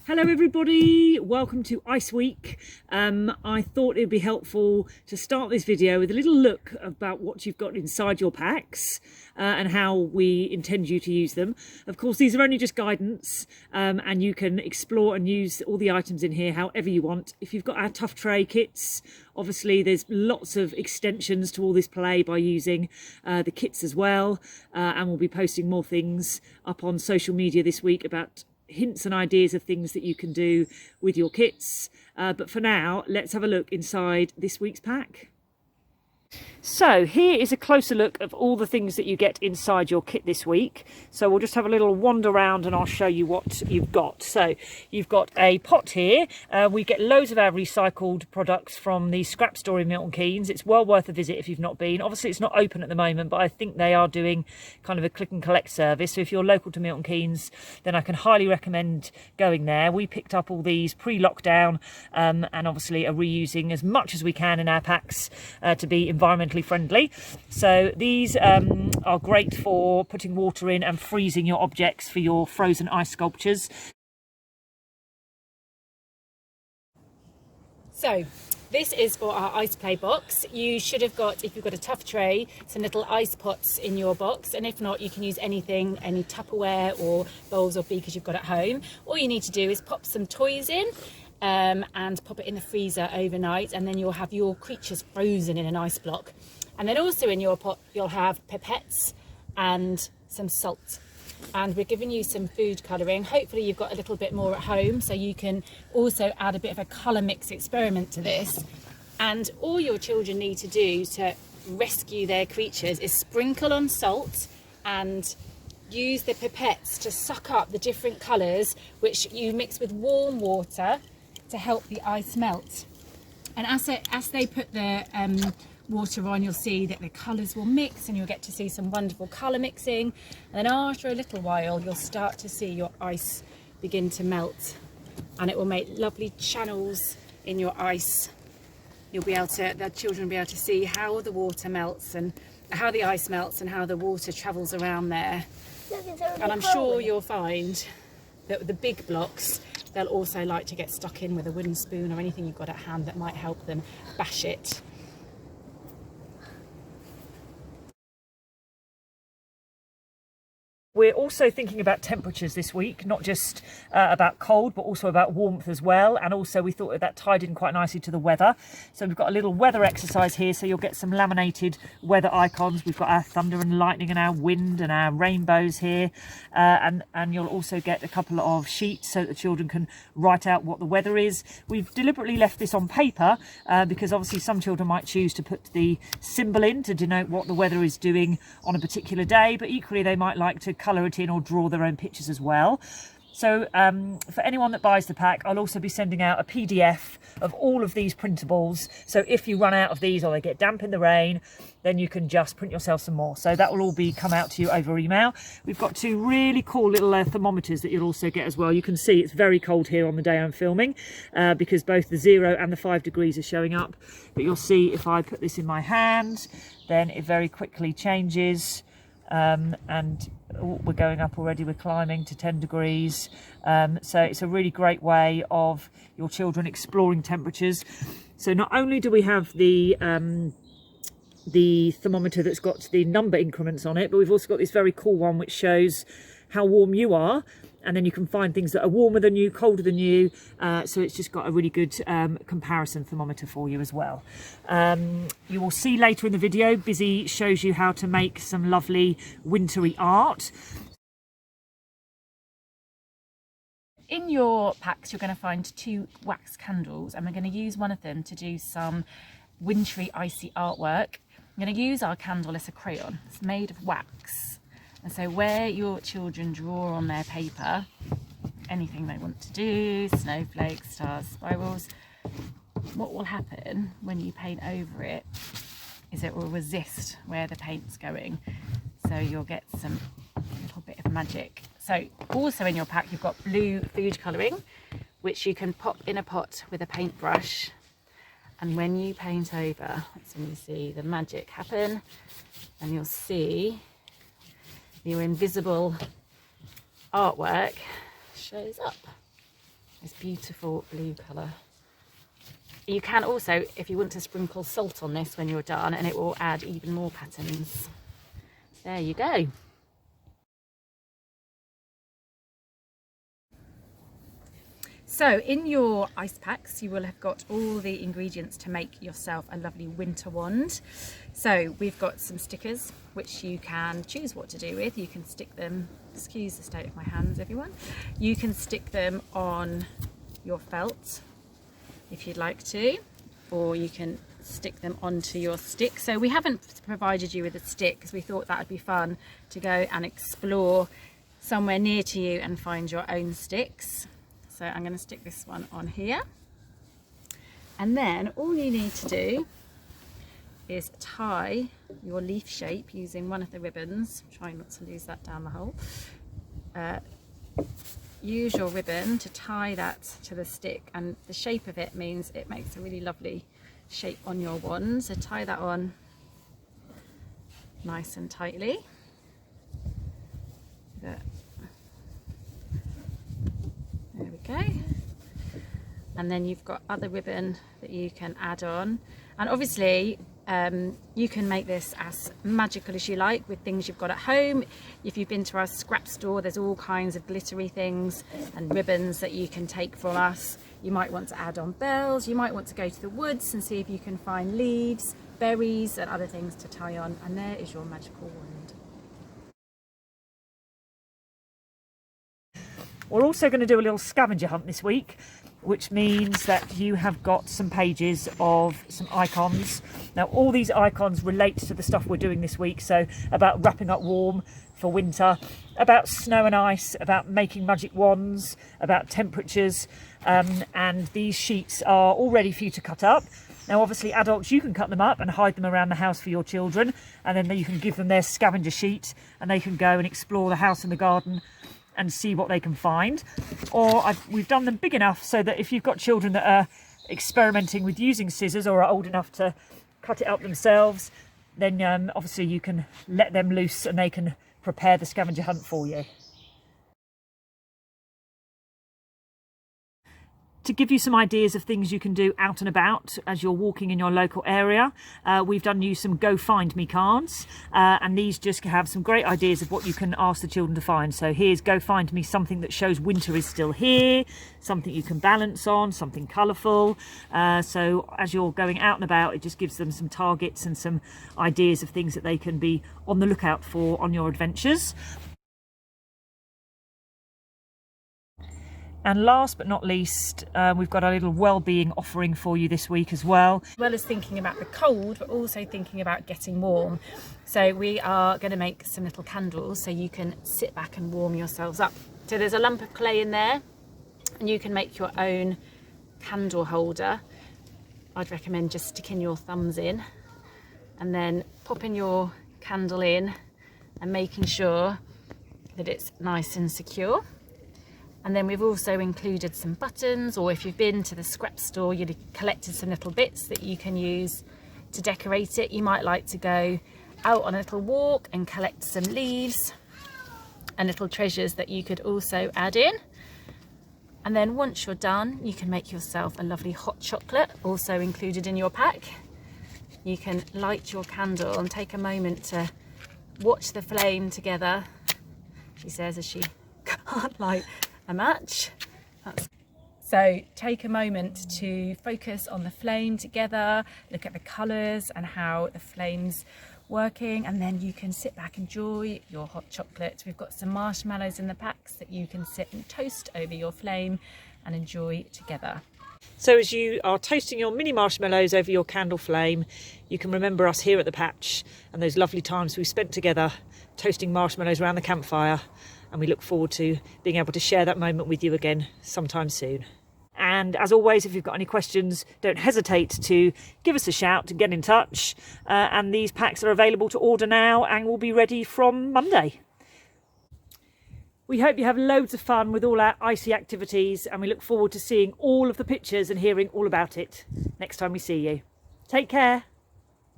Hello everybody, welcome to Ice Week. I thought it would be helpful to start this video with a little look about what you've got inside your packs and how we intend you to use them. Of course, these are only just guidance and you can explore and use all the items in here however you want. If you've got our Tough Tray kits, obviously there's lots of extensions to all this play by using the kits as well, and we'll be posting more things up on social media this week about hints and ideas of things that you can do with your kits. But for now, let's have a look inside this week's pack. So here is a closer look of all the things that you get inside your kit this week. So we'll just have a little wander around and I'll show you what you've got. So you've got a pot here. We get loads of our recycled products from the scrap store in Milton Keynes. It's well worth a visit if you've not been. Obviously it's not open at the moment, but I think they are doing kind of a click and collect service. So if you're local to Milton Keynes, then I can highly recommend going there. We picked up all these pre-lockdown and obviously are reusing as much as we can in our packs to be environmentally friendly. So these are great for putting water in and freezing your objects for your frozen ice sculptures. So this is for our ice play box. You should have got, if you've got a Tough Tray, some little ice pots in your box, and if not, you can use anything, any Tupperware or bowls or beakers you've got at home. All you need to do is pop some toys in and pop it in the freezer overnight, and then you'll have your creatures frozen in an ice block. And then also in your pot you'll have pipettes and some salt, and we're giving you some food colouring. Hopefully you've got a little bit more at home, so you can also add a bit of a colour mix experiment to this. And all your children need to do to rescue their creatures is sprinkle on salt and use the pipettes to suck up the different colours, which you mix with warm water to help the ice melt. And as they put the water on, you'll see that the colours will mix and you'll get to see some wonderful colour mixing. And then after a little while, you'll start to see your ice begin to melt, and it will make lovely channels in your ice. You'll be able to, the children will be able to see how the water melts and how the ice melts and how the water travels around there. And I'm sure you'll find that the big blocks, they'll also like to get stuck in with a wooden spoon or anything you've got at hand that might help them bash it. We're also thinking about temperatures this week, not just about cold, but also about warmth as well. And also we thought that tied in quite nicely to the weather. So we've got a little weather exercise here. So you'll get some laminated weather icons. We've got our thunder and lightning and our wind and our rainbows here. And you'll also get a couple of sheets so that the children can write out what the weather is. We've deliberately left this on paper because obviously some children might choose to put the symbol in to denote what the weather is doing on a particular day, but equally they might like to colour it in or draw their own pictures as well. So for anyone that buys the pack, I'll also be sending out a PDF of all of these printables. So if you run out of these or they get damp in the rain, then you can just print yourself some more. So that will all be come out to you over email. We've got two really cool little thermometers that you'll also get as well. You can see it's very cold here on the day I'm filming because both the 0 and the 5 degrees are showing up. But you'll see if I put this in my hand, then it very quickly changes. And we're going up already, we're climbing to 10 degrees. So it's a really great way of your children exploring temperatures. So not only do we have the thermometer that's got the number increments on it, but we've also got this very cool one which shows how warm you are, and then you can find things that are warmer than you, colder than you, so it's just got a really good comparison thermometer for you as well. You will see later in the video, Busy shows you how to make some lovely wintry art. In your packs you're going to find 2 wax candles, and we're going to use one of them to do some wintry icy artwork. I'm going to use our candle as a crayon. It's made of wax. And so where your children draw on their paper, anything they want to do, snowflakes, stars, spirals, what will happen when you paint over it is it will resist where the paint's going. So you'll get some little bit of magic. So also in your pack you've got blue food colouring, which you can pop in a pot with a paintbrush. And when you paint over, that's when you see the magic happen, and you'll see your invisible artwork shows up. This beautiful blue colour. You can also, if you want to, sprinkle salt on this when you're done, and it will add even more patterns. There you go. So in your ice packs, you will have got all the ingredients to make yourself a lovely winter wand. So we've got some stickers, which you can choose what to do with. You can stick them, excuse the state of my hands, everyone. You can stick them on your felt if you'd like to, or you can stick them onto your stick. So we haven't provided you with a stick because we thought that would be fun to go and explore somewhere near to you and find your own sticks. So I'm going to stick this one on here, and then all you need to do is tie your leaf shape using one of the ribbons. Try not to lose that down the hole. Use your ribbon to tie that to the stick, and the shape of it means it makes a really lovely shape on your wand. So tie that on nice and tightly. There we go. And then you've got other ribbon that you can add on, and obviously you can make this as magical as you like with things you've got at home. If you've been to our scrap store, there's all kinds of glittery things and ribbons that you can take from us. You might want to add on bells, you might want to go to the woods and see if you can find leaves, berries and other things to tie on, and there is your magical wand. We're also going to do a little scavenger hunt this week, which means that you have got some pages of some icons. Now all these icons relate to the stuff we're doing this week, so about wrapping up warm for winter, about snow and ice, about making magic wands, about temperatures, and these sheets are all ready for you to cut up. Now obviously adults, you can cut them up and hide them around the house for your children, and then you can give them their scavenger sheet and they can go and explore the house and the garden and see what they can find. Or we've done them big enough so that if you've got children that are experimenting with using scissors or are old enough to cut it up themselves, then obviously you can let them loose and they can prepare the scavenger hunt for you. To give you some ideas of things you can do out and about as you're walking in your local area, we've done you some Go Find Me cards, and these just have some great ideas of what you can ask the children to find. So here's Go Find Me something that shows winter is still here, something you can balance on, something colourful. So as you're going out and about, it just gives them some targets and some ideas of things that they can be on the lookout for on your adventures. And last but not least, we've got a little wellbeing offering for you this week as well. As well as thinking about the cold, but also thinking about getting warm. So we are going to make some little candles so you can sit back and warm yourselves up. So there's a lump of clay in there, and you can make your own candle holder. I'd recommend just sticking your thumbs in and then popping your candle in and making sure that it's nice and secure. And then we've also included some buttons, or if you've been to the scrap store, you'd have collected some little bits that you can use to decorate it. You might like to go out on a little walk and collect some leaves and little treasures that you could also add in. And then once you're done, you can make yourself a lovely hot chocolate, also included in your pack. You can light your candle and take a moment to watch the flame together, she says as she can't light a match. So take a moment to focus on the flame together, look at the colours and how the flame's working, and then you can sit back, enjoy your hot chocolate. We've got some marshmallows in the packs that you can sit and toast over your flame and enjoy together. So as you are toasting your mini marshmallows over your candle flame, you can remember us here at the Patch and those lovely times we spent together toasting marshmallows around the campfire, and we look forward to being able to share that moment with you again sometime soon. And as always, if you've got any questions, don't hesitate to give us a shout and get in touch. And these packs are available to order now and will be ready from Monday. We hope you have loads of fun with all our icy activities, and we look forward to seeing all of the pictures and hearing all about it next time we see you. Take care.